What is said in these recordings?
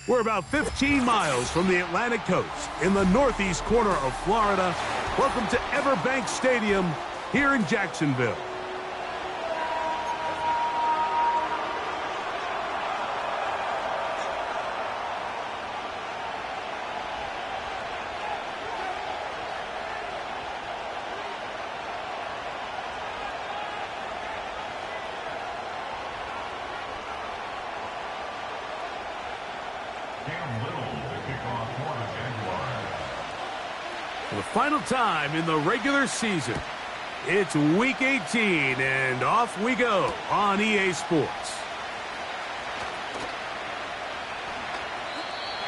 We're about 15 miles from the Atlantic coast in the northeast corner of Florida. Welcome to Everbank Stadium here in Jacksonville. For the final time in the regular season, it's Week 18, and off we go on EA Sports.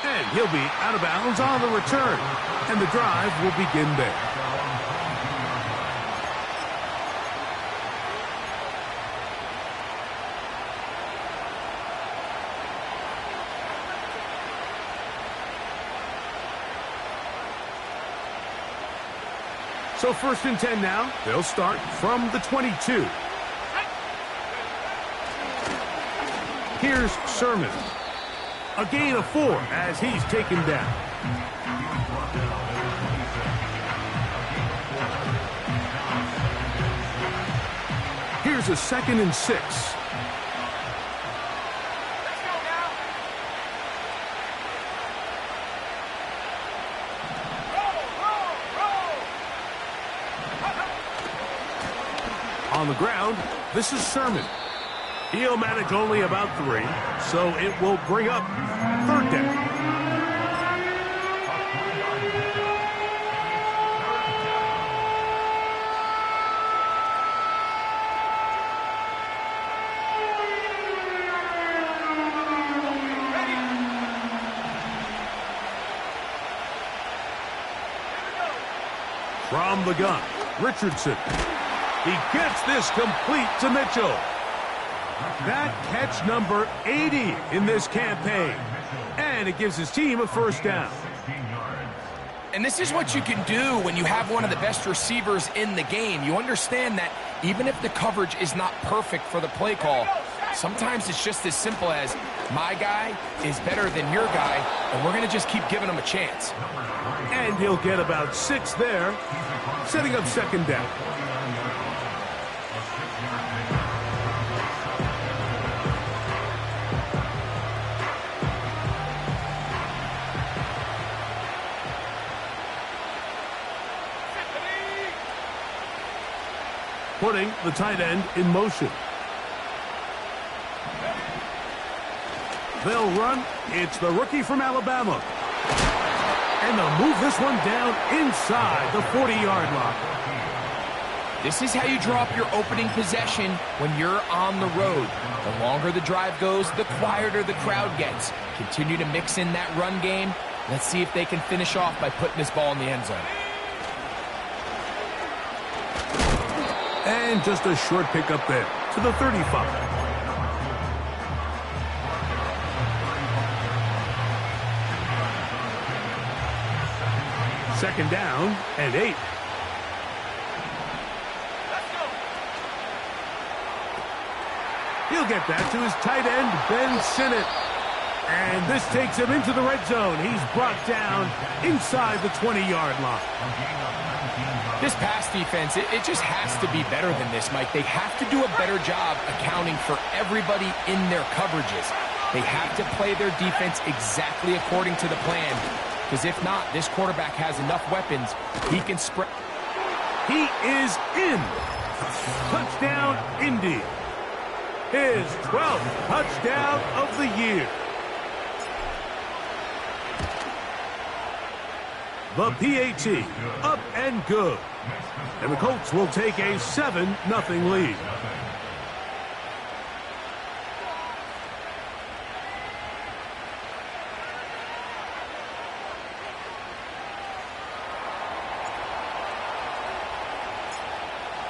And he'll be out of bounds on the return, and the drive will begin there. So 1st and 10 now. They'll start from the 22. Here's Sermon. A gain of 4 as he's taken down. Here's a 2nd and 6. On the ground, this is Sermon. He'll manage only about 3, so it will bring up 3rd down. From the gun, Richardson. He gets this complete to Mitchell. That catch number 80 in this campaign. And it gives his team a 1st down. And this is what you can do when you have one of the best receivers in the game. You understand that even if the coverage is not perfect for the play call, sometimes it's just as simple as my guy is better than your guy, and we're going to just keep giving him a chance. And he'll get about 6 there, setting up 2nd down. Putting the tight end in motion. They'll run. It's the rookie from Alabama. And they'll move this one down inside the 40-yard line. This is how you draw up your opening possession when you're on the road. The longer the drive goes, the quieter the crowd gets. Continue to mix in that run game. Let's see if they can finish off by putting this ball in the end zone. And just a short pickup there to the 35. Second down and 8. He'll get that to his tight end, Ben Sinnott. And this takes him into the red zone. He's brought down inside the 20-yard line. This pass defense, it just has to be better than this, Mike. They have to do a better job accounting for everybody in their coverages. They have to play their defense exactly according to the plan, because if not, this quarterback has enough weapons. He can spread. He is in. Touchdown, Indy. His 12th touchdown of the year. The PAT, up and good. And the Colts will take a 7-0 lead.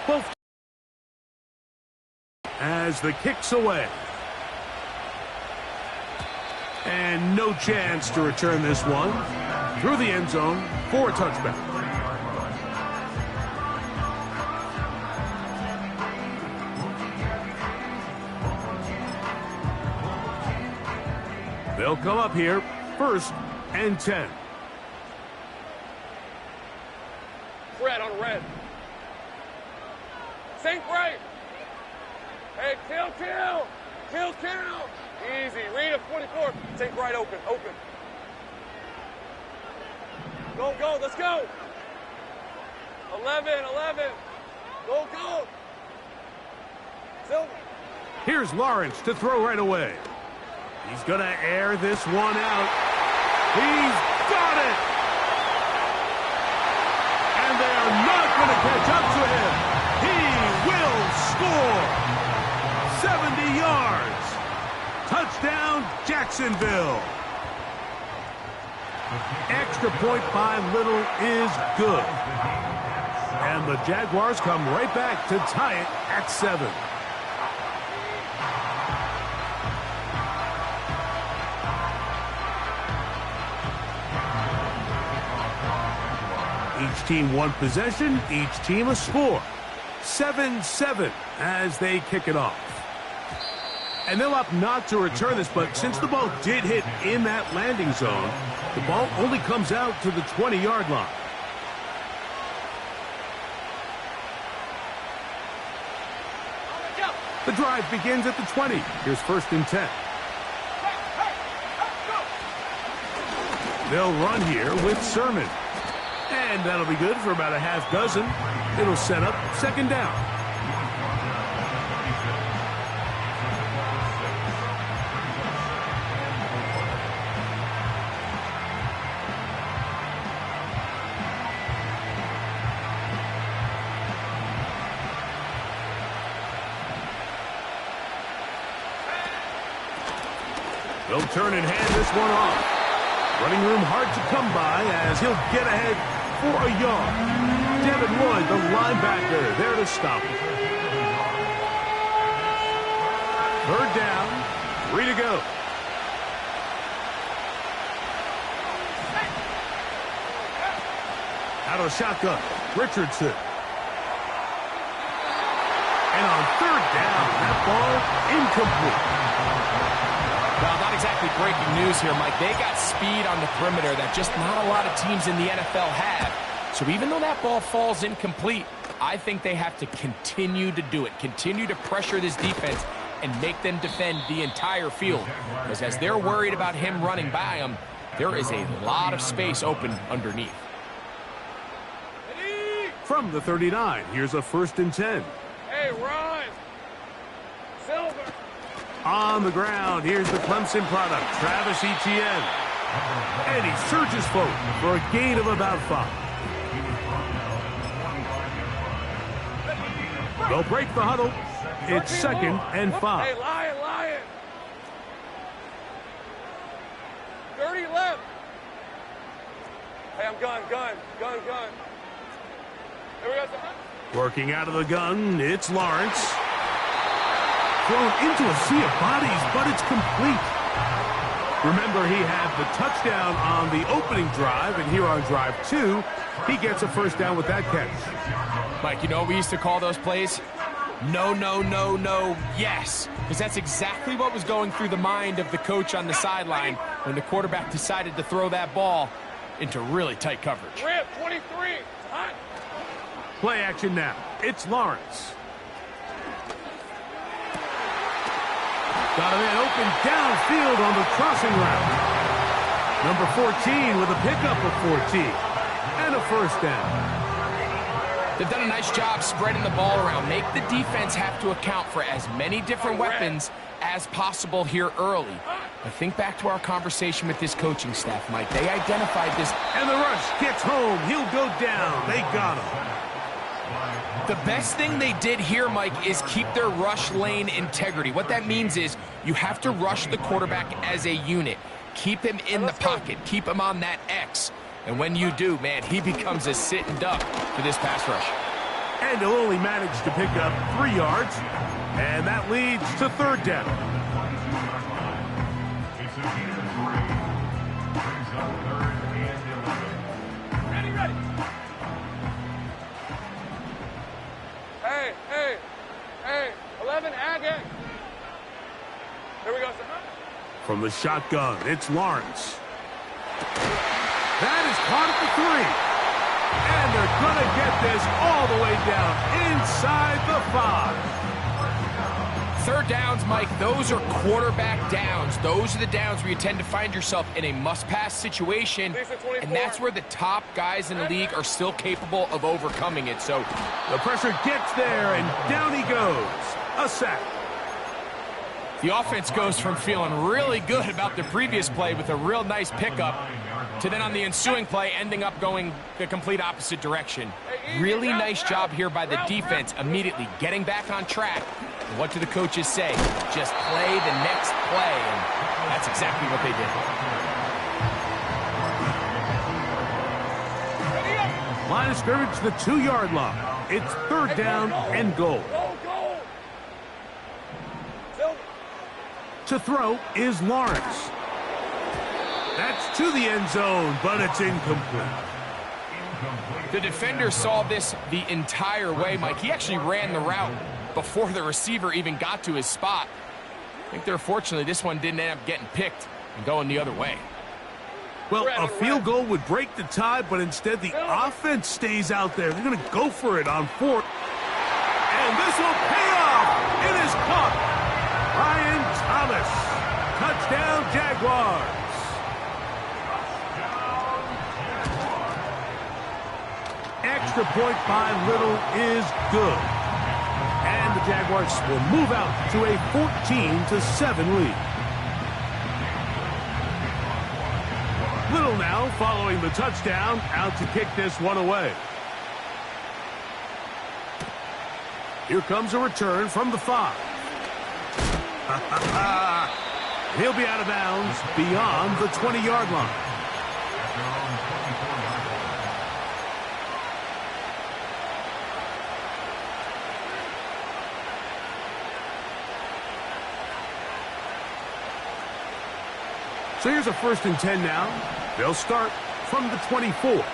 Both as the kick's away. And no chance to return this one. Through the end zone for a touchback. They'll come up here, 1st and 10. Red on red. Sink right. Hey, kill. Easy. Read a 44. Sink right, open. Go. Let's go. 11. Go. Silver. Here's Lawrence to throw right away. He's going to air this one out. He's got it! And they are not going to catch up to him. He will score. 70 yards. Touchdown, Jacksonville. Extra point by Little is good. And the Jaguars come right back to tie it at 7. Each team one possession, each team a score. 7-7 as they kick it off. And they'll opt not to return this, but since the ball did hit in that landing zone, the ball only comes out to the 20-yard line. The drive begins at the 20. Here's 1st and 10. They'll run here with Sermon. And that'll be good for about a half dozen. It'll set up 2nd down. They'll turn and hand this one off. Running room hard to come by as he'll get ahead for a yard. Devin Lloyd, the linebacker, there to stop it. 3rd down, 3 to go. Out of shotgun, Richardson. And on 3rd down, that ball incomplete. Well, not exactly breaking news here, Mike. They got speed on the perimeter that just not a lot of teams in the NFL have. So even though that ball falls incomplete, I think they have to continue to do it. Continue to pressure this defense and make them defend the entire field. Because as they're worried about him running by them, there is a lot of space open underneath. From the 39, here's a 1st and 10. Hey, run. Silver. On the ground, here's the Clemson product, Travis Etienne. And he surges forward for a gain of about 5. They'll break the huddle. It's 2nd and 5. Hey, Lion. 30 left. Hey, I'm gun. Here we go. Working out of the gun, it's Lawrence. Thrown into a sea of bodies, but it's complete. Remember, he had the touchdown on the opening drive, and here on drive 2, he gets a 1st down with that catch. Mike, you know what we used to call those plays? No, yes. Because that's exactly what was going through the mind of the coach on the sideline when the quarterback decided to throw that ball into really tight coverage. Rip, 23. Hot. Play action now. It's Lawrence. Got a man open downfield on the crossing route. Number 14 with a pickup of 14. And a 1st down. They've done a nice job spreading the ball around. Make the defense have to account for as many different weapons as possible here early. But think back to our conversation with this coaching staff, Mike. They identified this. And the rush gets home. He'll go down. They got him. The best thing they did here, Mike, is keep their rush lane integrity. What that means is you have to rush the quarterback as a unit. Keep him in the pocket. Keep him on that X. And when you do, man, he becomes a sitting duck for this pass rush. And he'll only manage to pick up 3 yards. And that leads to 3rd down. Ready. Hey, 11, Agate. Here we go, sir. from the shotgun. It's Lawrence. That is caught at the 3. And they're going to get this all the way down inside the 5. Third downs, Mike, those are quarterback downs. Those are the downs where you tend to find yourself in a must-pass situation, and that's where the top guys in the league are still capable of overcoming it. So the pressure gets there, and down he goes. A sack. The offense goes from feeling really good about the previous play with a real nice pickup to then on the ensuing play ending up going the complete opposite direction. Really nice job here by the defense, immediately getting back on track. And what do the coaches say? Just play the next play, and that's exactly what they did. Line of scrimmage to the 2-yard line. It's third down and goal. To throw is Lawrence. That's to the end zone, but it's incomplete. The defender saw this the entire way, Mike. He actually ran the route before the receiver even got to his spot. I think fortunately this one didn't end up getting picked and going the other way. Well, a field goal would break the tie, but instead the offense stays out there. They're going to go for it on 4th. And this will pay off. It is caught. Ryan Thomas. Touchdown, Jaguars. Extra point by Little is good. And the Jaguars will move out to a 14-7 lead. Little now following the touchdown, out to kick this one away. Here comes a return from the 5. He'll be out of bounds beyond the 20-yard line. So here's a 1st and 10 now. They'll start from the 24.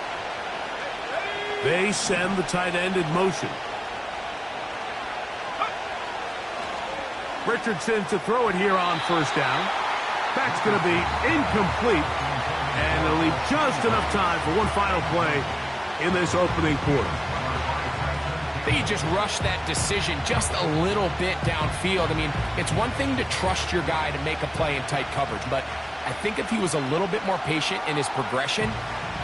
They send the tight end in motion. Richardson to throw it here on 1st down. That's going to be incomplete. And it'll leave just enough time for one final play in this opening quarter. I think he just rushed that decision just a little bit downfield. I mean, it's one thing to trust your guy to make a play in tight coverage, but I think if he was a little bit more patient in his progression,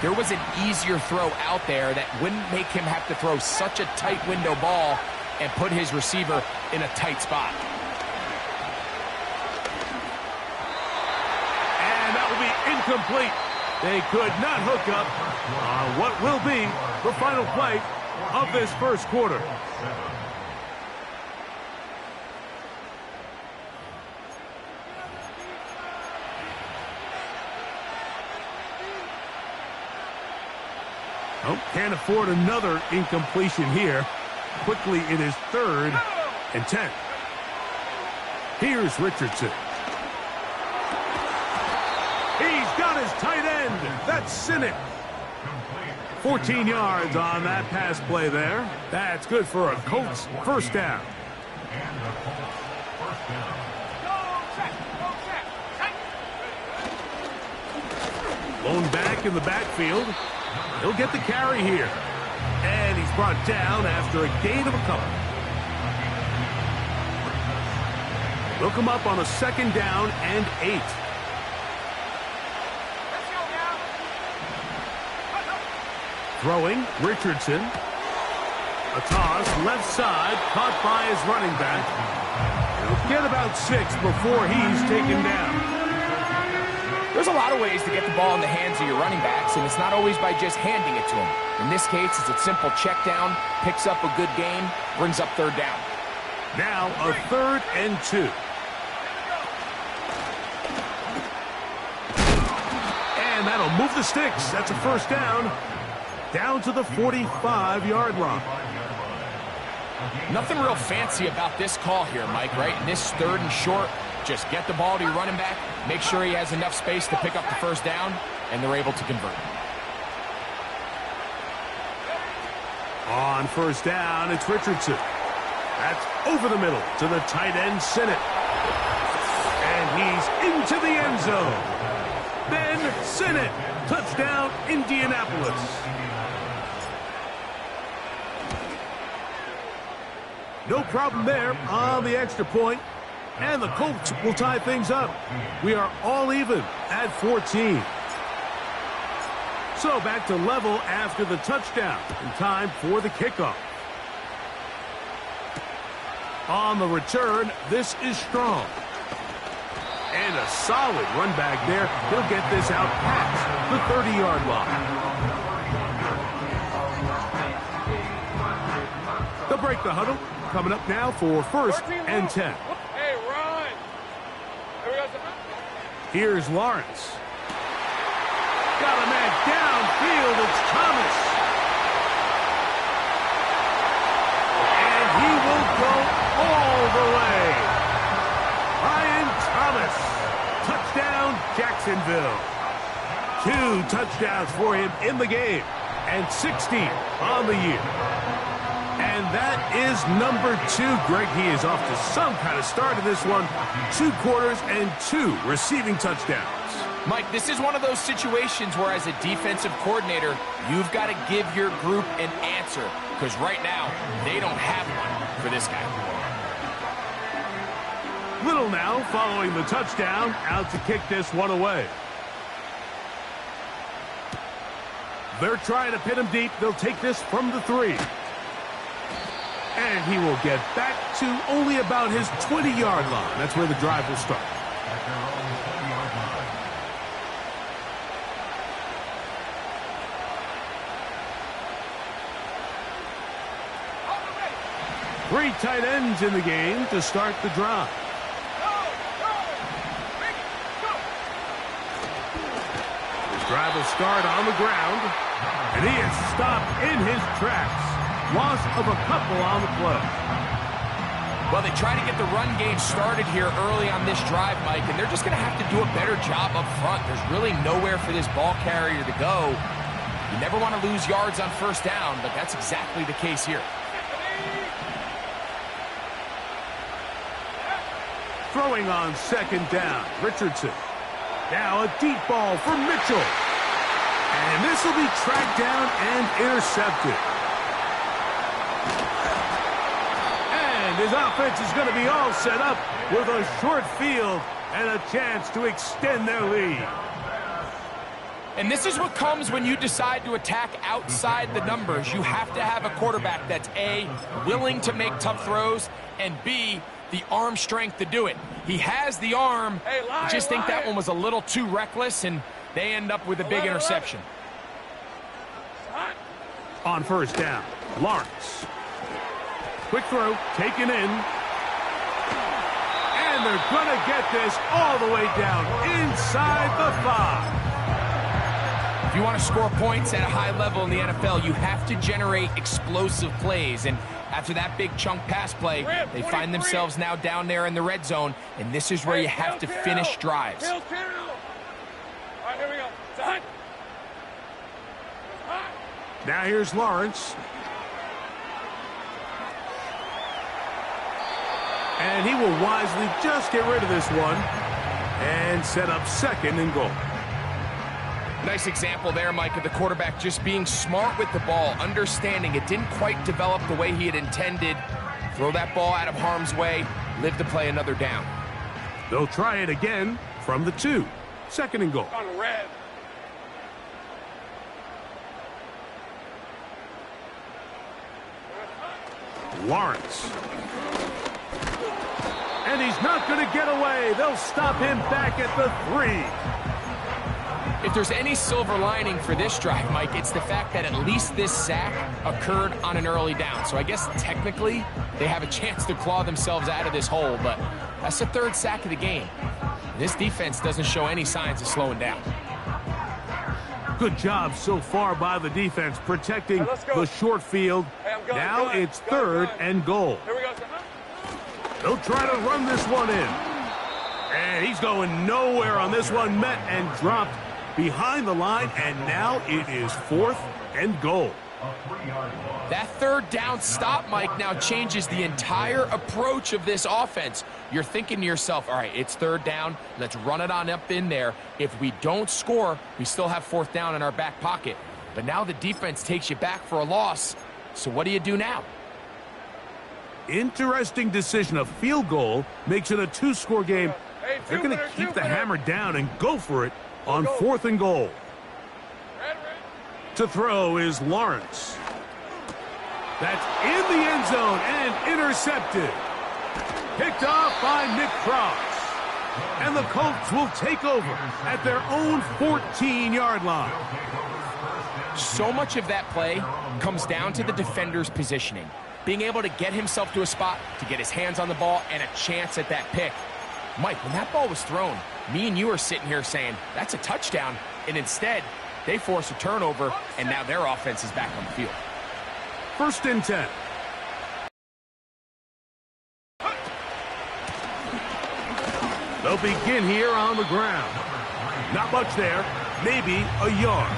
there was an easier throw out there that wouldn't make him have to throw such a tight window ball and put his receiver in a tight spot. And that will be incomplete. They could not hook up on what will be the final play of this first quarter. Oh, can't afford another incompletion here. Quickly, it is 3rd and 10. Here's Richardson. He's got his tight end. That's Sinnott. 14 yards on that pass play there. That's good for a Colts 1st down. Blown back in the backfield. He'll get the carry here. And he's brought down after a gain of a couple. They'll come up on a 2nd down and 8. Throwing, Richardson. A toss, left side, caught by his running back. He'll get about 6 before he's taken down. There's a lot of ways to get the ball in the hands of your running backs, and it's not always by just handing it to them. In this case, it's a simple check down, picks up a good gain, brings up 3rd down. Now a 3rd and 2. And that'll move the sticks. That's a 1st down. Down to the 45-yard line. Nothing real fancy about this call here, Mike, right? In this 3rd and short, just get the ball to your running back, make sure he has enough space to pick up the 1st down, and they're able to convert. On 1st down, it's Richardson. That's over the middle to the tight end, Sinnott. And he's into the end zone. Ben Sinnott, touchdown, Indianapolis. No problem there on the extra point. And the Colts will tie things up. We are all even at 14. So back to level after the touchdown. And time for the kickoff. On the return, this is Strong. And a solid run back there. He'll get this out past the 30-yard line. They'll break the huddle. Coming up now for 1st and 10. Hey, run. Here's Lawrence. Got a man downfield. It's Thomas. And he will go all the way. Ryan Thomas. Touchdown, Jacksonville. 2 touchdowns for him in the game. And 60 on the year. And that is number 2. Greg, he is off to some kind of start in this one. 2 quarters and 2 receiving touchdowns. Mike, this is one of those situations where as a defensive coordinator, you've got to give your group an answer. Because right now, they don't have one for this guy. Little now following the touchdown, out to kick this one away. They're trying to pin him deep. They'll take this from the 3. And he will get back to only about his 20-yard line. That's where the drive will start. Three tight ends in the game to start the drive. His drive will start on the ground. And he is stopped in his tracks. Loss of a couple on the play. Well, they try to get the run game started here early on this drive, Mike, and they're just going to have to do a better job up front. There's really nowhere for this ball carrier to go. You never want to lose yards on 1st down, but that's exactly the case here. Throwing on 2nd down, Richardson. Now a deep ball for Mitchell. And this will be tracked down and intercepted. His offense is going to be all set up with a short field and a chance to extend their lead. And this is what comes when you decide to attack outside the numbers. You have to have a quarterback that's A, willing to make tough throws, and B, the arm strength to do it. He has the arm. I just think that one was a little too reckless, and they end up with a big interception. On 1st down, Lawrence. Quick throw, taken in. And they're going to get this all the way down inside the 5. If you want to score points at a high level in the NFL, you have to generate explosive plays. And after that big chunk pass play, they find themselves now down there in the red zone. And this is where you have to finish drives. All right, here we go. Done. Now here's Lawrence. And he will wisely just get rid of this one and set up 2nd and goal. Nice example there, Mike, of the quarterback just being smart with the ball, understanding it didn't quite develop the way he had intended. Throw that ball out of harm's way, live to play another down. They'll try it again from the 2. 2nd and goal. On red. Lawrence. And he's not going to get away. They'll stop him back at the 3. If there's any silver lining for this drive, Mike, it's the fact that at least this sack occurred on an early down. So I guess technically they have a chance to claw themselves out of this hole, but that's the 3rd sack of the game. This defense doesn't show any signs of slowing down. Good job so far by the defense protecting the short field. Now it's 3rd and goal. Here we go. They'll try to run this one in. And he's going nowhere on this one. Met and dropped behind the line. And now it is 4th and goal. That third down stop, Mike, now changes the entire approach of this offense. You're thinking to yourself, all right, it's third down. Let's run it on up in there. If we don't score, we still have fourth down in our back pocket. But now the defense takes you back for a loss. So what do you do now? Interesting decision. A field goal makes it a two-score game. They're going to keep the hammer down and go for it on 4th and goal. To throw is Lawrence. That's in the end zone and intercepted. Picked off by Nick Cross. And the Colts will take over at their own 14-yard line. So much of that play comes down to the defender's positioning. Being able to get himself to a spot, to get his hands on the ball, and a chance at that pick. Mike, when that ball was thrown, me and you are sitting here saying, that's a touchdown. And instead, they force a turnover, and now their offense is back on the field. 1st and 10. They'll begin here on the ground. Not much there, maybe a yard.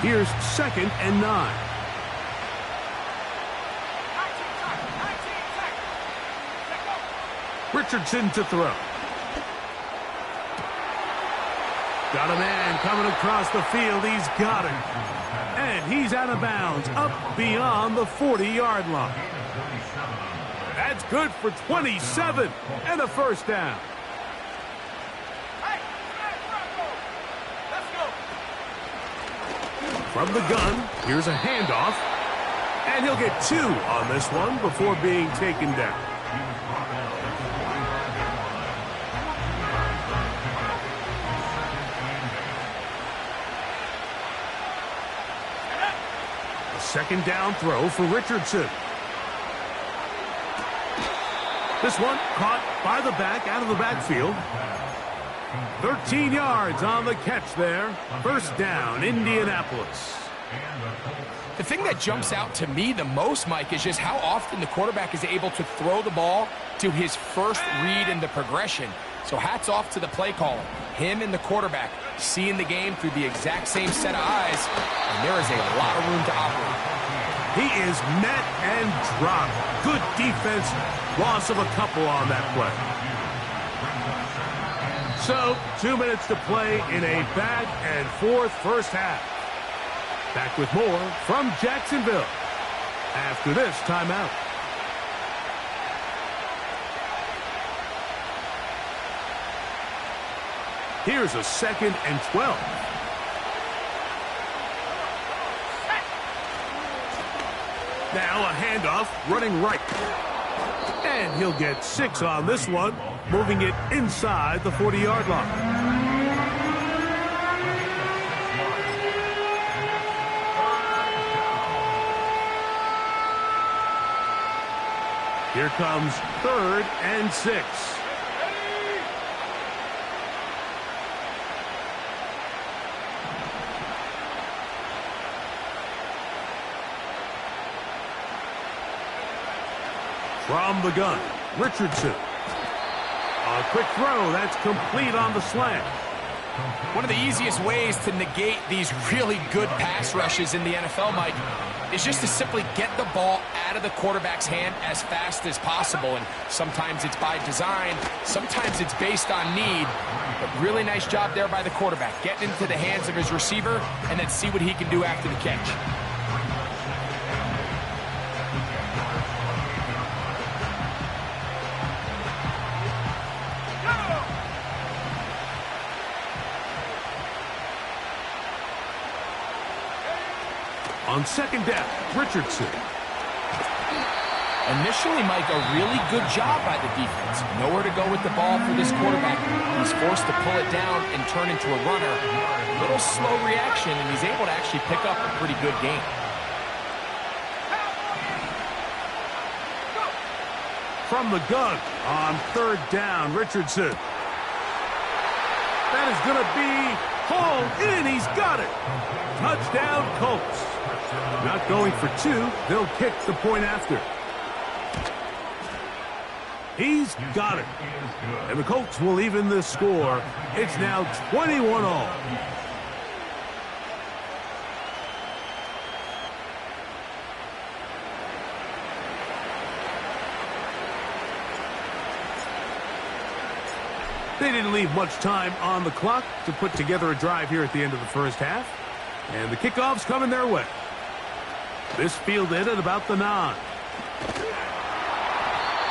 Here's 2nd and 9. Richardson to throw. Got a man coming across the field. He's got it. And he's out of bounds, up beyond the 40-yard line. That's good for 27 and a first down. From the gun, here's a handoff. And he'll get 2 on this one before being taken down. Second down throw for Richardson. This one caught by the back, out of the backfield. 13 yards on the catch there. First down, Indianapolis. The thing that jumps out to me the most, Mike, is just how often the quarterback is able to throw the ball to his first read in the progression. So hats off to the play caller. Him and the quarterback seeing the game through the exact same set of eyes, and there is a lot of room to operate. He is met and dropped. Good defense. Loss of a couple on that play. So, 2 minutes to play in a back and forth first half. Back with more from Jacksonville after this timeout. Here's a 2nd and 12. Now a handoff, running right. And he'll get 6 on this one, moving it inside the 40-yard line. Here comes 3rd and 6. From the gun, Richardson. A quick throw, that's complete on the slant. One of the easiest ways to negate these really good pass rushes in the NFL, Mike, is just to simply get the ball out of the quarterback's hand as fast as possible. And sometimes it's by design, sometimes it's based on need. But really nice job there by the quarterback, getting into the hands of his receiver and then see what he can do after the catch. On 2nd down, Richardson. Initially, Mike, a really good job by the defense. Nowhere to go with the ball for this quarterback. He's forced to pull it down and turn into a runner. A little slow reaction, and he's able to actually pick up a pretty good game. From the gun on 3rd down, Richardson. That is going to be hauled in. He's got it. Touchdown, Colts. Not going for 2. They'll kick the point after. He's got it. And the Colts will even the score. It's now 21-all. They didn't leave much time on the clock to put together a drive here at the end of the first half. And the kickoff's coming their way. This fielded at about the 9.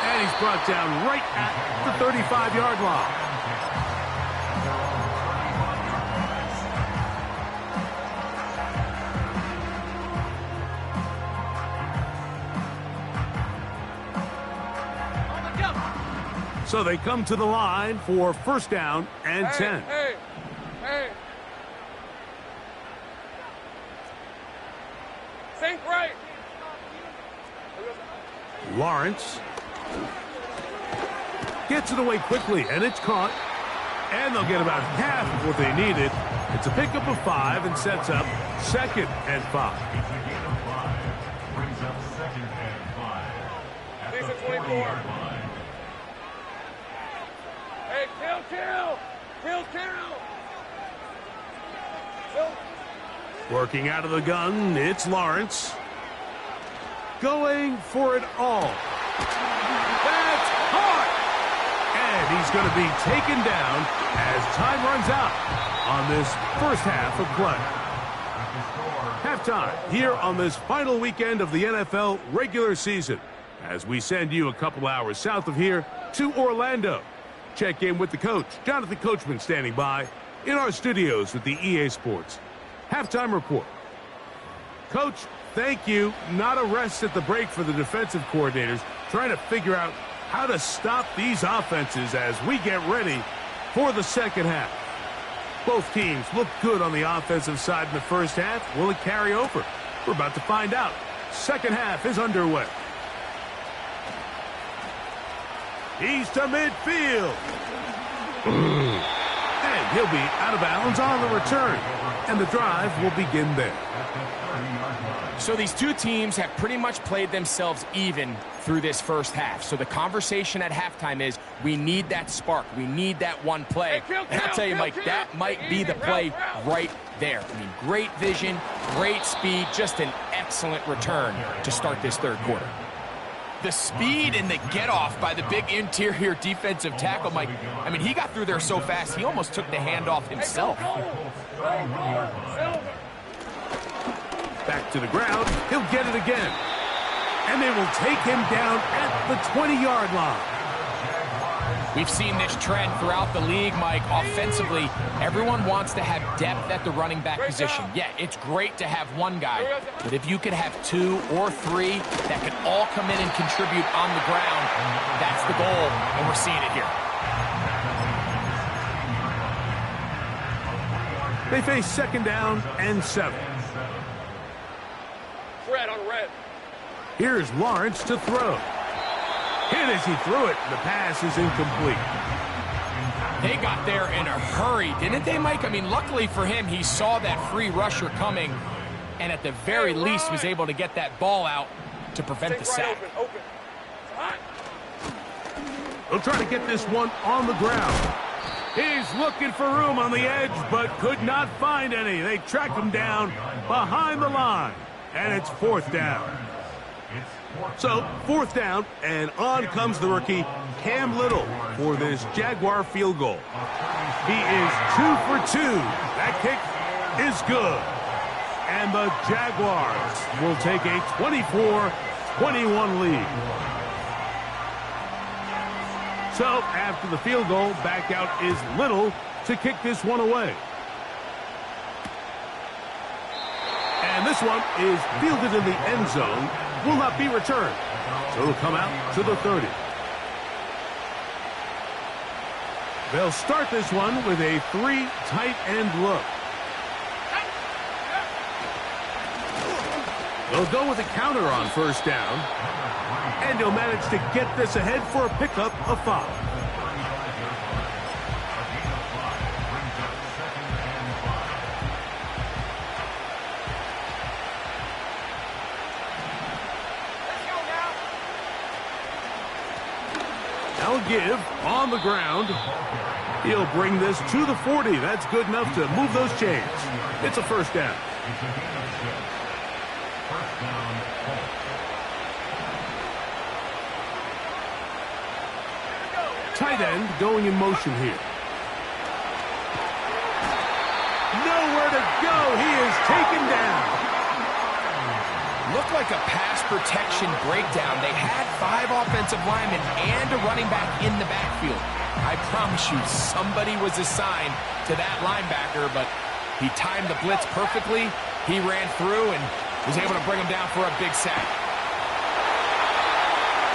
And he's brought down right at the 35-yard line. So they come to the line for first down and 10. Hey. Think right. Lawrence gets it away quickly, and it's caught. And they'll get about half of what they needed. It's a pickup of 5 and sets up 2nd and 5. These are 24. Hey, kill. Working out of the gun, it's Lawrence. Going for it all. That's hard! And he's going to be taken down as time runs out on this first half of play. Halftime here on this final weekend of the NFL regular season as we send you a couple hours south of here to Orlando. Check in with the coach, Jonathan Coachman, standing by in our studios with the EA Sports Halftime Report. Coach, thank you. Not a rest at the break for the defensive coordinators, trying to figure out how to stop these offenses as we get ready for the second half. Both teams look good on the offensive side in the first half. Will it carry over? We're about to find out. Second half is underway. He's to midfield. And he'll be out of bounds on the return. And the drive will begin there. So these two teams have pretty much played themselves even through this first half. So the conversation at halftime is we need that spark. We need that one play. And I'll tell you, Mike, that might be the play right there. I mean, great vision, great speed, just an excellent return to start this third quarter. The speed and the get-off by the big interior defensive tackle, Mike. I mean, he got through there so fast, he almost took the handoff himself. Back to the ground. He'll get it again. And they will take him down at the 20-yard line. We've seen this trend throughout the league, Mike. Offensively, everyone wants to have depth at the running back position. Yeah, it's great to have one guy, but if you could have 2 or 3 that can all come in and contribute on the ground, that's the goal, and we're seeing it here. They face second down and 7. Red on red. Here's Lawrence to throw. Hit as he threw it. The pass is incomplete. They got there in a hurry, didn't they, Mike? I mean, luckily for him, he saw that free rusher coming, and at the very least was able to get that ball out to prevent the sack. Open. They'll try to get this one on the ground. He's looking for room on the edge, but could not find any. They track him down behind the line, and it's fourth down. So, fourth down, and on comes the rookie, Cam Little, for this Jaguar field goal. He is 2 for 2. That kick is good. And the Jaguars will take a 24-21 lead. So, after the field goal, back out is Little to kick this one away. And this one is fielded in the end zone. Will not be returned. So it'll come out to the 30. They'll start this one with a 3 tight end look. They'll go with a counter on first down. And he'll manage to get this ahead for a pickup of 5. give on the ground. He'll bring this to the 40. That's good enough to move those chains. It's a first down. Tight end going in motion here. Nowhere to go. He is taken down. Looked like a pass protection breakdown. They had 5 offensive linemen and a running back in the backfield. I promise you, somebody was assigned to that linebacker, but he timed the blitz perfectly. He ran through and was able to bring him down for a big sack.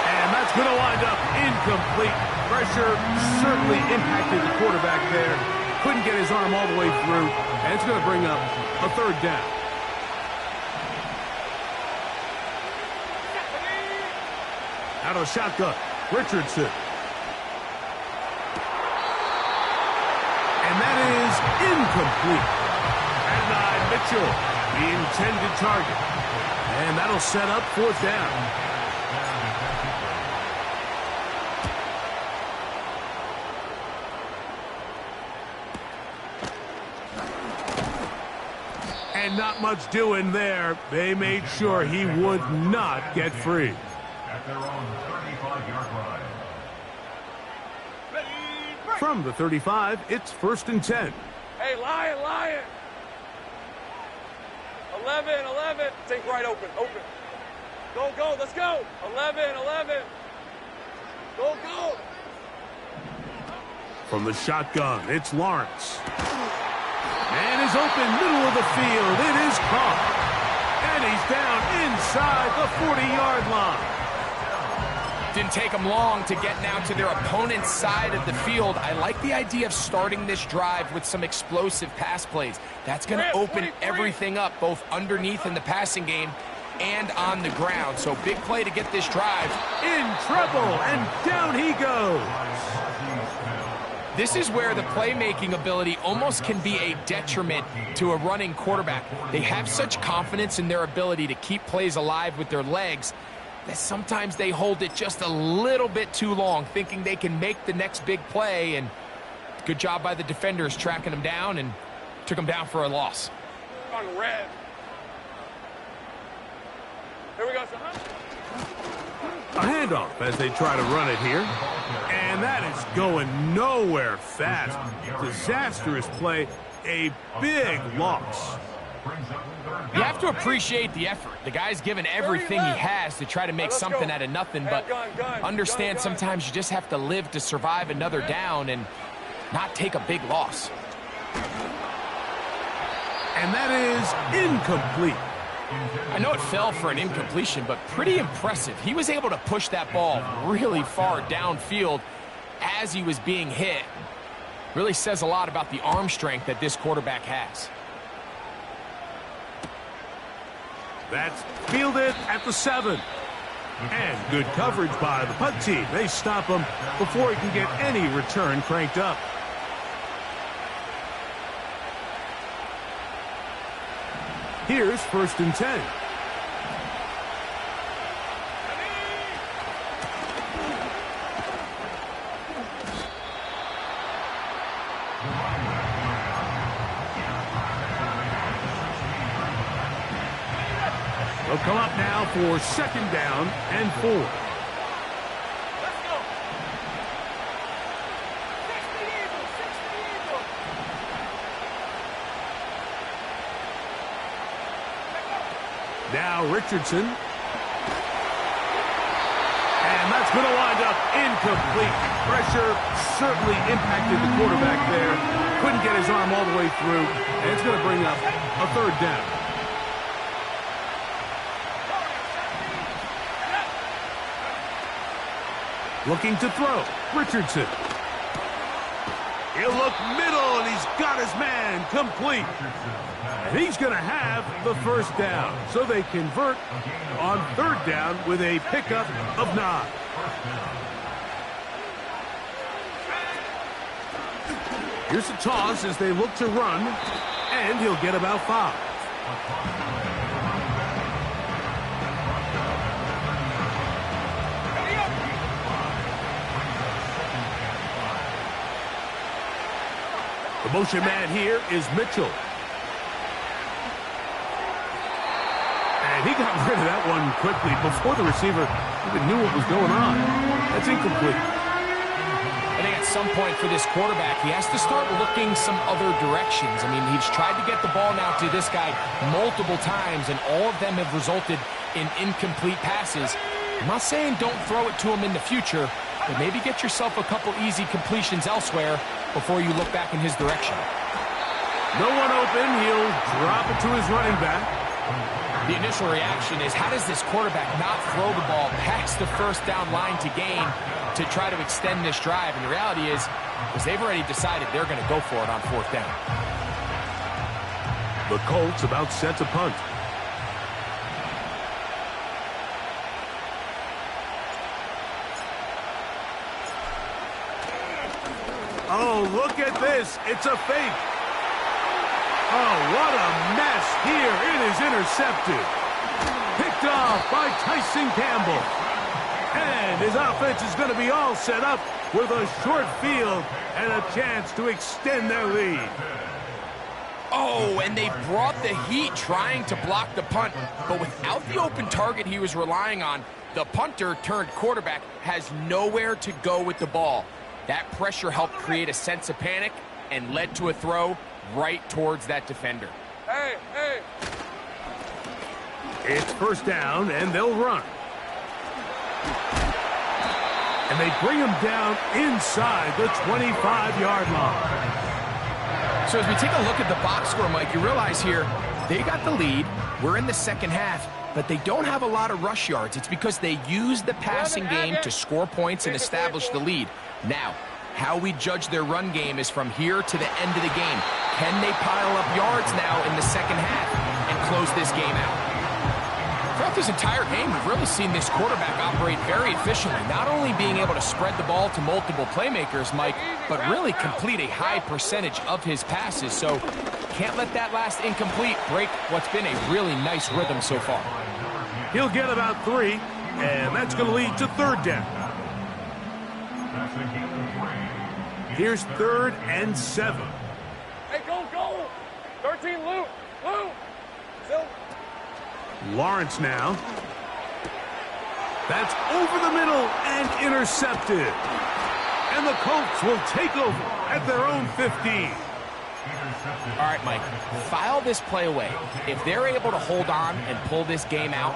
And that's going to wind up incomplete. Pressure certainly impacted the quarterback there. Couldn't get his arm all the way through, and it's going to bring up a third down. Out of the shotgun, Richardson. And that is incomplete. And Mitchell, the intended target. And that'll set up fourth down. And not much doing there. They made sure he would not get free. At their own 35-yard line. From the 35, it's 1st and 10. Hey, Lion. 11. Think right, open. Go, let's go. 11. Go. From the shotgun, it's Lawrence. And is open, middle of the field. It is caught. And he's down inside the 40-yard line. Didn't take them long to get now to their opponent's side of the field. I like the idea of starting this drive with some explosive pass plays. That's going to open everything up, both underneath in the passing game and on the ground. So big play to get this drive. In trouble, and down he goes. This is where the playmaking ability almost can be a detriment to a running quarterback. They have such confidence in their ability to keep plays alive with their legs that sometimes they hold it just a little bit too long, thinking they can make the next big play. And good job by the defenders tracking them down and took them down for a loss. On red. Here we go, son. A handoff as they try to run it here. And that is going nowhere fast. Disastrous play. A big loss. You have to appreciate the effort. The guy's given everything he has to try to make something out of nothing, but understand sometimes you just have to live to survive another down and not take a big loss. And that is incomplete. I know it fell for an incompletion, but pretty impressive. He was able to push that ball really far downfield as he was being hit. Really says a lot about the arm strength that this quarterback has. That's fielded at the 7. And good coverage by the punt team. They stop him before he can get any return cranked up. Here's 1st and 10. They'll come up now for 2nd down and 4. Let's go. 60. Now Richardson. And that's going to wind up incomplete. Pressure certainly impacted the quarterback there. Couldn't get his arm all the way through. And it's going to bring up a 3rd down. Looking to throw. Richardson. He'll look middle, and he's got his man complete. And he's going to have the 1st down. So they convert on 3rd down with a pickup of 9. Here's a toss as they look to run, and he'll get about 5. The motion man here is Mitchell. And he got rid of that one quickly before the receiver even knew what was going on. That's incomplete. I think at some point for this quarterback, he has to start looking some other directions. I mean, he's tried to get the ball now to this guy multiple times, and all of them have resulted in incomplete passes. I'm not saying don't throw it to him in the future, but maybe get yourself a couple easy completions elsewhere before you look back in his direction. No one open. He'll drop it to his running back. The initial reaction is, how does this quarterback not throw the ball past the first down line to gain to try to extend this drive? And the reality is they've already decided they're going to go for it on fourth down. The Colts about set to punt. Oh, look at this. It's a fake. Oh, what a mess here. It is intercepted. Picked off by Tyson Campbell. And his offense is going to be all set up with a short field and a chance to extend their lead. Oh, and they brought the heat trying to block the punt, but without the open target he was relying on, the punter turned quarterback has nowhere to go with the ball. That pressure helped create a sense of panic and led to a throw right towards that defender. Hey, hey. It's first down, and they'll run. And they bring him down inside the 25-yard line. So as we take a look at the box score, Mike, you realize here they got the lead. We're in the second half, but they don't have a lot of rush yards. It's because they use the passing game to score points and establish the lead. Now, how we judge their run game is from here to the end of the game. Can they pile up yards now in the second half and close this game out? Throughout this entire game, we've really seen this quarterback operate very efficiently, not only being able to spread the ball to multiple playmakers, Mike, but really complete a high percentage of his passes. So can't let that last incomplete break what's been a really nice rhythm so far. He'll get about 3, and that's going to lead to third down. Here's 3rd and 7. Hey, go, go. 13, Luke. Luke. Still. Lawrence now. That's over the middle and intercepted. And the Colts will take over at their own 15. All right, Mike, file this play away. If they're able to hold on and pull this game out,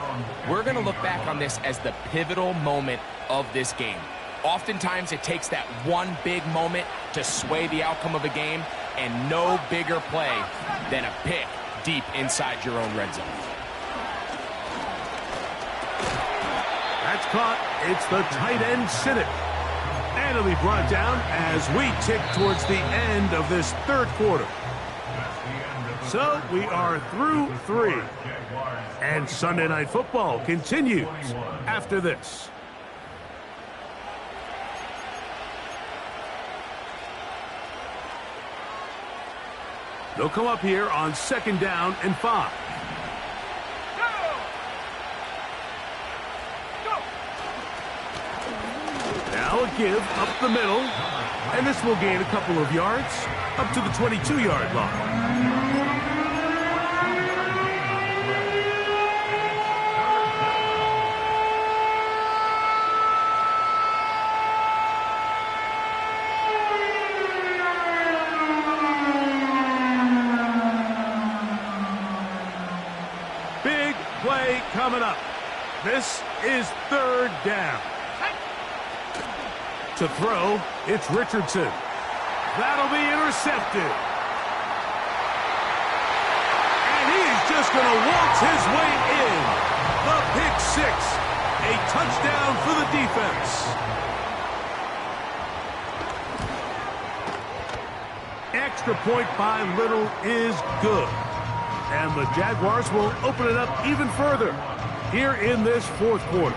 we're going to look back on this as the pivotal moment of this game. Oftentimes, it takes that one big moment to sway the outcome of a game, and no bigger play than a pick deep inside your own red zone. That's caught. It's the tight end Siddick. And it'll be brought down as we tick towards the end of this third quarter. So we are through 3. And Sunday Night Football continues after this. They'll come up here on 2nd down and 5. Now a give up the middle, and this will gain a couple of yards up to the 22-yard line. Big play coming up. This is 3rd down. To throw, it's Richardson. That'll be intercepted. And he's just going to waltz his way in. The pick 6. A touchdown for the defense. Extra point by Little is good. And the Jaguars will open it up even further here in this 4th quarter.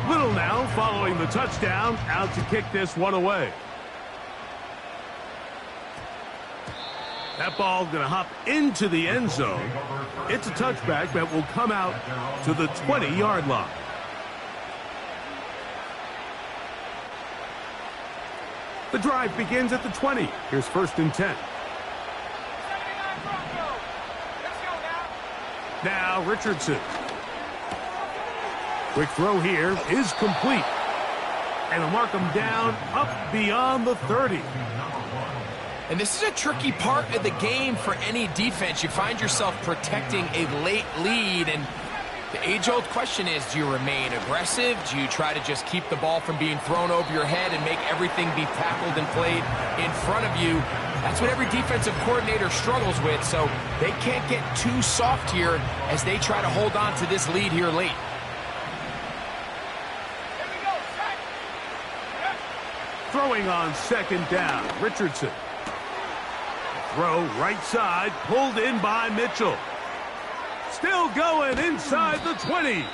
Little now following the touchdown, out to kick this one away. That ball going to hop into the end zone. It's a touchback that will come out to the 20-yard line. The drive begins at the 20. Here's 1st and 10. Now Richardson. Quick throw here is complete. And he'll mark him down up beyond the 30. And this is a tricky part of the game for any defense. You find yourself protecting a late lead, and the age-old question is, do you remain aggressive? Do you try to just keep the ball from being thrown over your head and make everything be tackled and played in front of you? That's what every defensive coordinator struggles with, so they can't get too soft here as they try to hold on to this lead here late. Throwing on 2nd down, Richardson. Throw right side, pulled in by Mitchell. Still going inside the 20.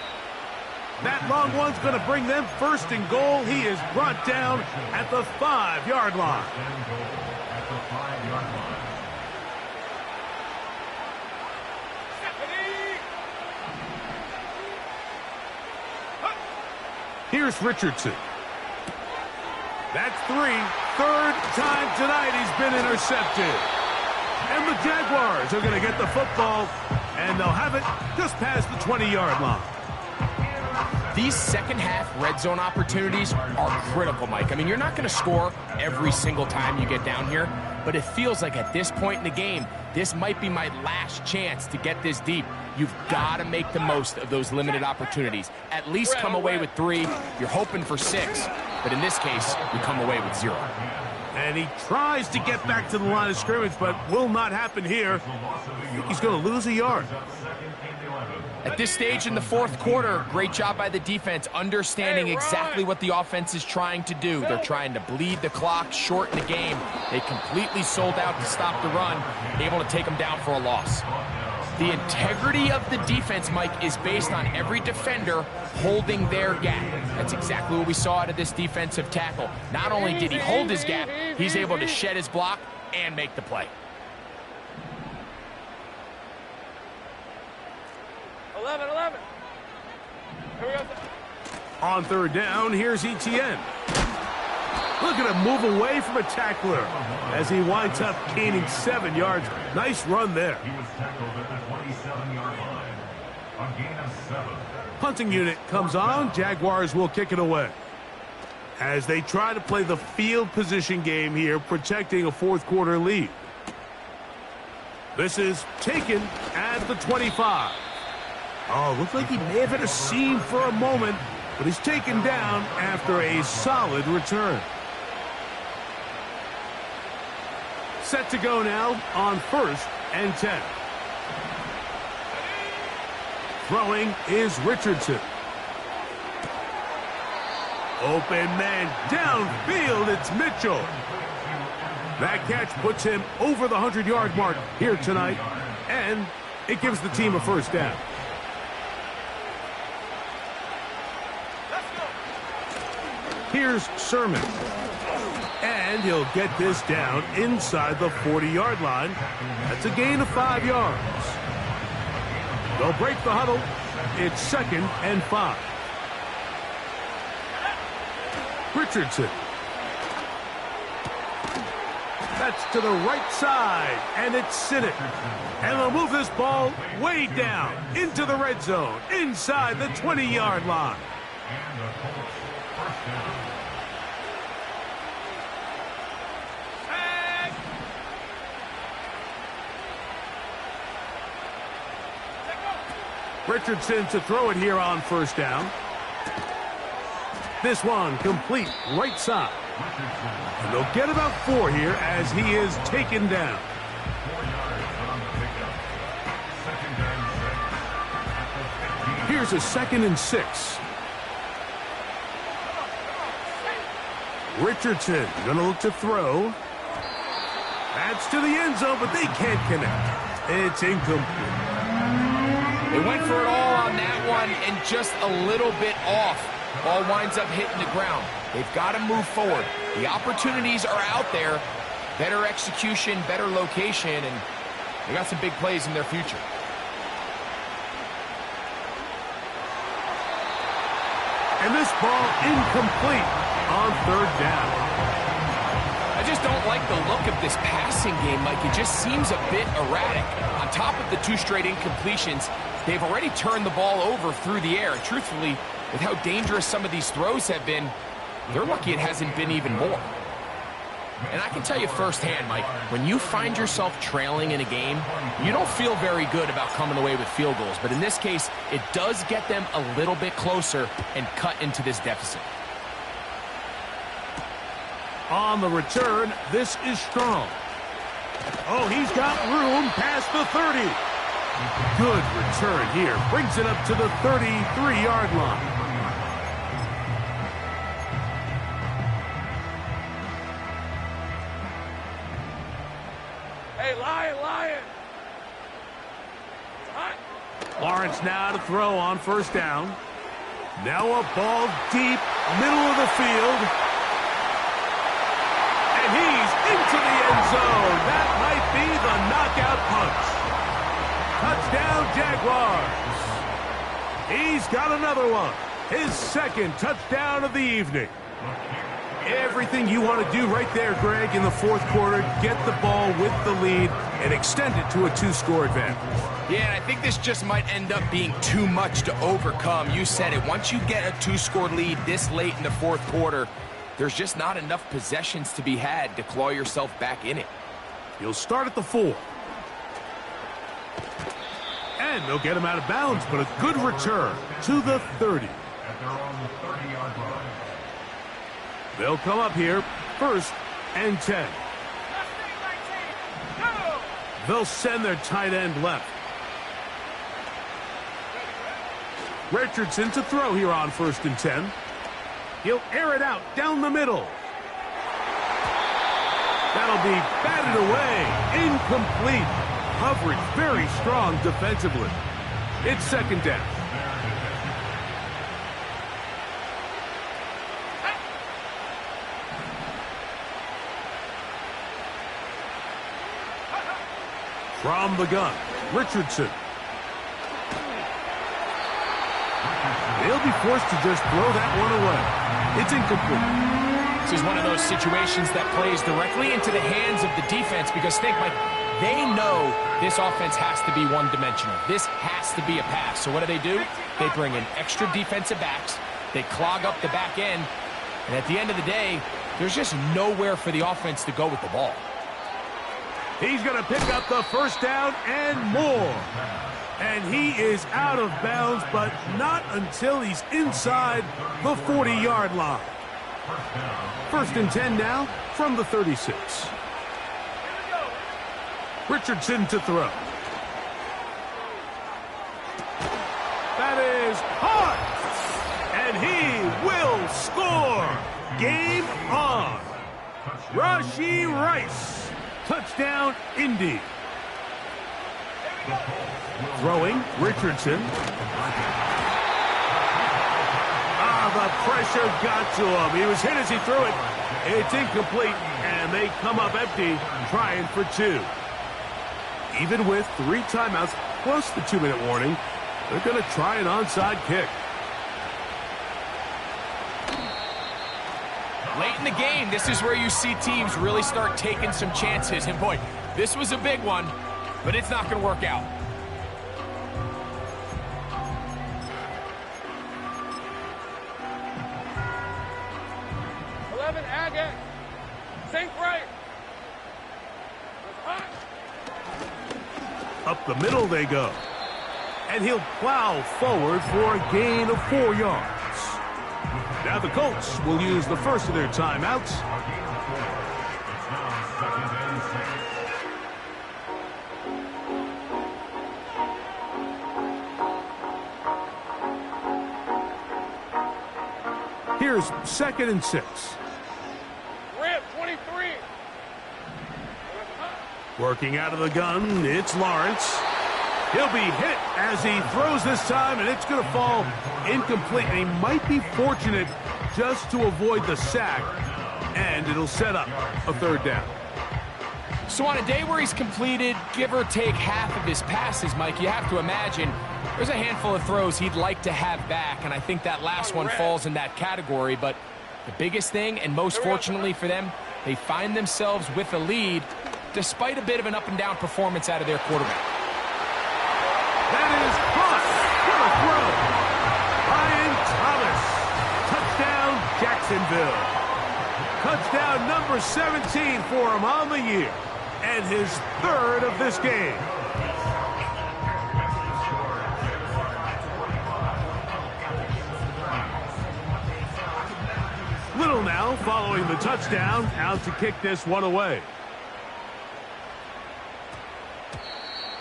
That long one's going to bring them 1st and goal. He is brought down at the 5-yard line. Here's Richardson. That's 3. 3rd time tonight he's been intercepted. And the Jaguars are going to get the football, and they'll have it just past the 20-yard line. These second-half red zone opportunities are critical, Mike. I mean, you're not going to score every single time you get down here, but it feels like at this point in the game, this might be my last chance to get this deep. You've got to make the most of those limited opportunities. At least come away with 3. You're hoping for 6, but in this case, you come away with 0. And he tries to get back to the line of scrimmage, but will not happen here. I think he's going to lose a yard. At this stage in the 4th quarter, great job by the defense understanding exactly what the offense is trying to do. They're trying to bleed the clock, shorten the game. They completely sold out to stop the run, able to take them down for a loss. The integrity of the defense, Mike, is based on every defender holding their gap. That's exactly what we saw out of this defensive tackle. Not only did he hold his gap, he's able to shed his block and make the play. 11. Here we go. On 3rd down, here's Etienne. Look at him move away from a tackler as he winds up gaining 7 yards. Nice run there. He was tackled at the 27-yard line. A gain of 7. Punting unit comes on. Jaguars will kick it away. As they try to play the field position game here, protecting a 4th quarter lead. This is taken at the 25. Oh, looked like he may have hit a seam for a moment, but he's taken down after a solid return. Set to go now on 1st and 10. Throwing is Richardson. Open man downfield, it's Mitchell. That catch puts him over the 100-yard mark here tonight, and it gives the team a 1st down. Here's Sermon. And he'll get this down inside the 40-yard line. That's a gain of 5 yards. They'll break the huddle. It's 2nd and 5. Richardson. That's to the right side, and it's Sinnott. And they'll move this ball way down into the red zone, inside the 20-yard line. And the Colts 1st down. Richardson to throw it here on 1st down. This one complete right side. And they'll get about 4 here as he is taken down. 4 yards on the pickup. 2nd and 6. Here's a 2nd and 6. Richardson gonna look to throw. That's to the end zone, but they can't connect. It's incomplete. They went for it all on that one and just a little bit off. Ball winds up hitting the ground. They've got to move forward. The opportunities are out there. Better execution, better location, and they got some big plays in their future. And this ball incomplete on 3rd down. just don't like the look of this passing game, Mike. It just seems a bit erratic. On top of the 2 straight incompletions, they've already turned the ball over through the air. Truthfully, with how dangerous some of these throws have been, they're lucky it hasn't been even more. And I can tell you firsthand, Mike, when you find yourself trailing in a game, you don't feel very good about coming away with field goals. But in this case, it does get them a little bit closer and cut into this deficit. On the return, this is Strong. Oh, he's got room past the 30. Good return here. Brings it up to the 33-yard line. Hey, Lion! Hot. Lawrence now to throw on first down. Now a ball deep, middle of the field. And he's into the end zone. That might be the knockout punch. Touchdown, Jaguars. He's got another one. His second touchdown of the evening. Everything you want to do right there, Greg, in the fourth quarter, get the ball with the lead and extend it to a 2-score advantage. Yeah, and I think this just might end up being too much to overcome. You said it. Once you get a 2-score lead this late in the fourth quarter, there's just not enough possessions to be had to claw yourself back in it. He'll start at the 4. And they'll get him out of bounds, but a good return to the 30. At their own 30-yard line. They'll come up here, 1st and 10. They'll send their tight end left. Richardson to throw here on 1st and 10. He'll air it out down the middle. That'll be batted away. Incomplete. Coverage very strong defensively. It's 2nd down. From the gun, Richardson. They'll be forced to just throw that one away. It's incomplete. This is one of those situations that plays directly into the hands of the defense because think, Mike, they know this offense has to be one-dimensional. This has to be a pass. So what do? They bring in extra defensive backs. They clog up the back end. And at the end of the day, there's just nowhere for the offense to go with the ball. He's going to pick up the first down and more. And he is out of bounds, but not until he's inside the 40-yard line. 1st and 10 now from the 36. Richardson to throw. That is hard. And he will score. Game on. Rashee Rice. Touchdown, Indy. Throwing, Richardson. The pressure got to him. He was hit as he threw it. It's incomplete, and they come up empty, trying for 2. Even with 3 timeouts, plus the 2-minute warning, they're going to try an onside kick. Late in the game, this is where you see teams really start taking some chances. And boy, this was a big one, but it's not going to work out. Agate. Sink right. Up the middle they go. And he'll plow forward for a gain of 4 yards. Now the Colts will use the first of their timeouts. Here's 2nd and 6. Rip, 23. Working out of the gun, it's Lawrence. He'll be hit as he throws this time, and it's going to fall incomplete. And he might be fortunate just to avoid the sack, and it'll set up a 3rd down. So on a day where he's completed, give or take half of his passes, Mike, you have to imagine there's a handful of throws he'd like to have back, and I think that last one falls in that category. But The biggest thing, and most fortunately for them, they find themselves with a lead despite a bit of an up-and-down performance out of their quarterback. That is caught. What a throw. Ryan Thomas. Touchdown, Jacksonville. Touchdown number 17 for him on the year, and his third of this game. Little now following the touchdown, out to kick this one away.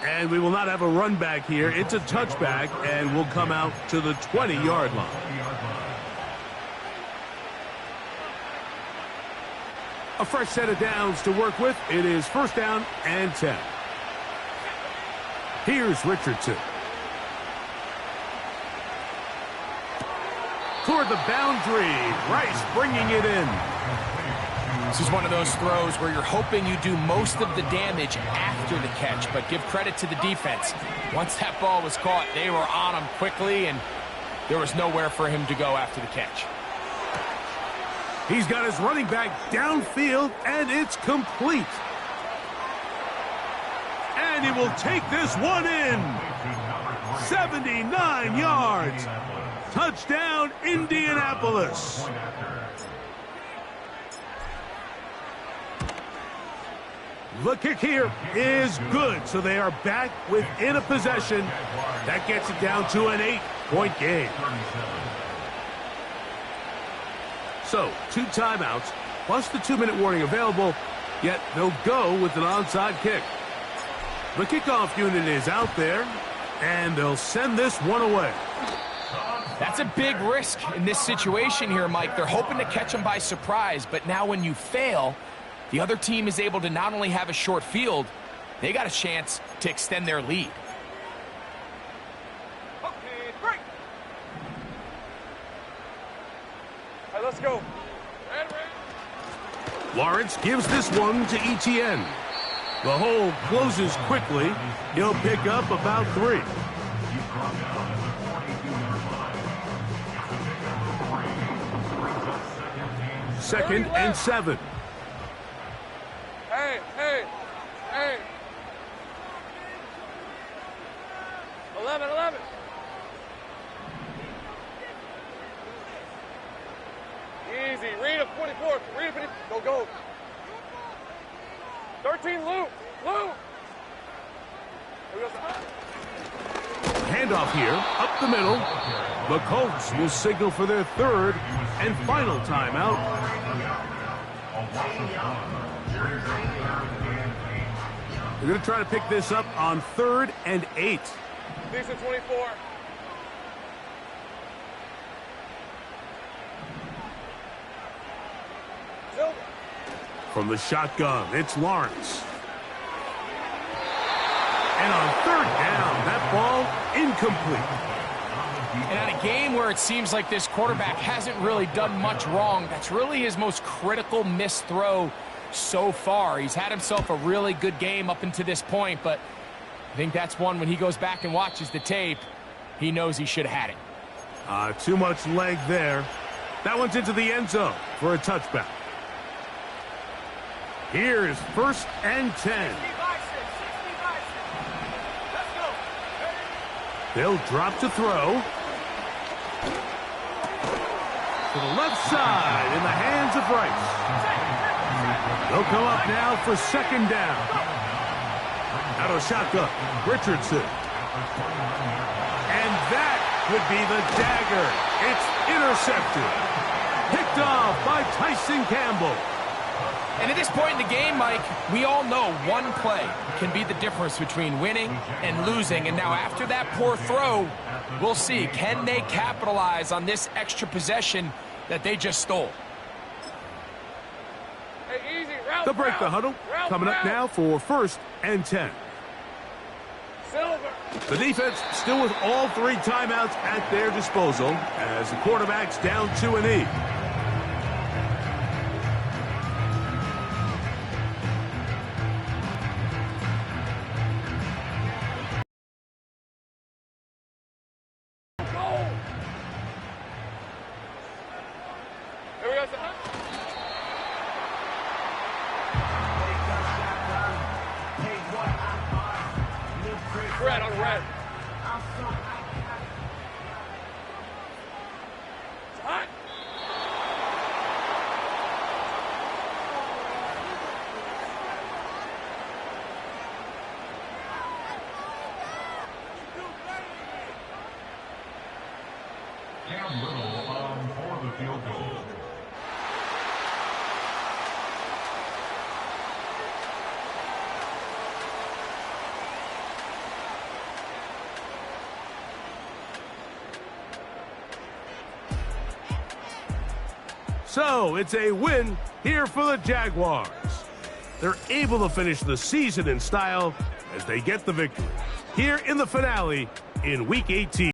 And we will not have a run back here. It's a touchback, and will come out to the 20-yard line. A fresh set of downs to work with. It is first down and 10. Here's Richardson. Toward the boundary. Rice bringing it in. This is one of those throws where you're hoping you do most of the damage after the catch, but give credit to the defense. Once that ball was caught, they were on him quickly, and there was nowhere for him to go after the catch. He's got his running back downfield, and it's complete. And he will take this one in. 79 yards. Touchdown, Indianapolis. The kick here is good, so they are back within a possession. That gets it down to an 8-point game. So, 2 timeouts, plus the 2-minute warning available, yet they'll go with an onside kick. The kickoff unit is out there, and they'll send this one away. That's a big risk in this situation here, Mike. They're hoping to catch them by surprise, but now when you fail, the other team is able to not only have a short field, they got a chance to extend their lead. Okay, break. All right, let's go. Red. Lawrence gives this one to Etienne. The hole closes quickly. He'll pick up about 3. Second and 7. Hey. 11. Easy. Read a 44. Read a 54. Go. 13, Luke. Handoff here, up the middle. The Colts will signal for their third and final timeout. They're going to try to pick this up on 3rd and 8. Decent 24. Silver. From the shotgun, it's Lawrence. And on 3rd down, that ball incomplete. And on a game where it seems like this quarterback hasn't really done much wrong, that's really his most critical missed throw so far. He's had himself a really good game up until this point, but I think that's one when he goes back and watches the tape, he knows he should have had it. Too much leg there. That one's into the end zone for a touchback. Here's 1st and 10. They'll drop to throw. To the left side in the hands of Rice. They'll come up now for 2nd down. Out of shotgun, Richardson. And that would be the dagger. It's intercepted. Picked off by Tyson Campbell. And at this point in the game, Mike, we all know one play can be the difference between winning and losing. And now after that poor throw, we'll see, can they capitalize on this extra possession that they just stole? Hey, easy. Route, They'll break the huddle. Coming up now for 1st and 10. Silver. The defense still with all 3 timeouts at their disposal as the quarterback's down to a knee. Here we go. red, on red. It's hot. Cam Little for the field goal. So it's a win here for the Jaguars. They're able to finish the season in style as they get the victory here in the finale in Week 18.